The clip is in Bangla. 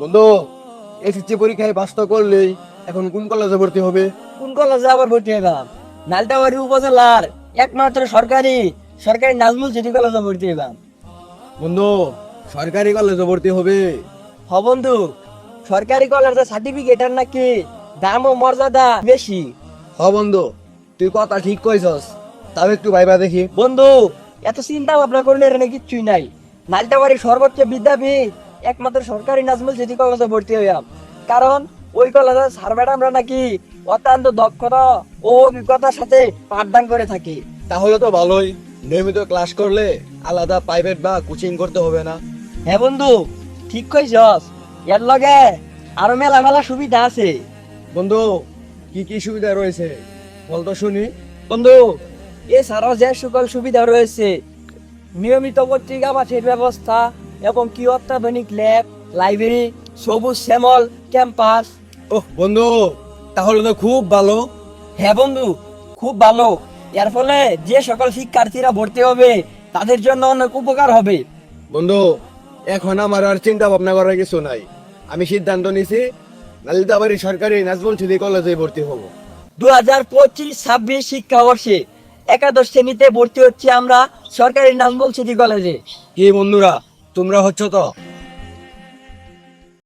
বন্ধু, এসএসসি পরীক্ষায় পাস তো করলেই, এখন কোন কলেজে ভর্তি হবে? কোন কলেজে আবার ভর্তি হইবাম? নালতাবাড়ি উপজেলার একমাত্র সরকারি সরকারি নাজমুল সিটি কলেজে ভর্তি হইবাম। বন্ধু, সরকারি কলেজে ভর্তি হবে? হ বন্ধু, সরকারি কলেজের সার্টিফিকেটের নাকি দাম ও মর্যাদা বেশি। হ বন্ধু, তুই কথা ঠিক কইছস, তাও একটু ভাইবা দেখি। বন্ধু, এত চিন্তা ভাবনা করলে এখানে কিচ্ছুই নাই। নালতাবাড়ির সর্বোচ্চ বিদ্যাপীঠ একমাত্র সরকারি নাজমুল সিটি কলেজে ভর্তি হইয়াম, কারণ ওই কলেজের স্যার ম্যাডামরা নাকি অত্যন্ত দক্ষতা ও অভিজ্ঞতার সাথে পাঠদান করে থাকে। তাহলে তো ভালোই, নিয়মিত ক্লাস করলে আলাদা প্রাইভেট বা কোচিং করতে হবে না। হ্যাঁ বন্ধু, ঠিক কইছস। এর লগে আরো মেলা মেলা সুবিধা আছে। বন্ধু, কি কি সুবিধা রয়েছে বল তো শুনি। বন্ধু, এছাড়াও যে সকল সুবিধা রয়েছে, নিয়মিত পত্রিকা পাঠের ব্যবস্থা এবং কি অত্যাধুনিক ল্যাব, লাইব্রেরি, সবুজ শ্যামল ক্যাম্পাস। ওহ বন্ধু, তাহলে তো খুব ভালো। হ্যাঁ বন্ধু, খুব ভালো। এর ফলে যে সকল শিক্ষার্থীরা ভর্তি হবে তাদের জন্য অনেক উপকার হবে। বন্ধু, এখন আমার আর চিন্তা ভাবনা করার কিছু নাই, আমি সিদ্ধান্ত নিছি নালিতাবাড়ি সরকারি নাজমুল সিটি কলেজে ভর্তি হব। 2025-26 শিক্ষাবর্ষে একাদশ শ্রেণীতে ভর্তি হচ্ছে আমরা সরকারি নাজমুল সিটি কলেজে। কি বন্ধুরা, তোমরা হচ্ছ তো?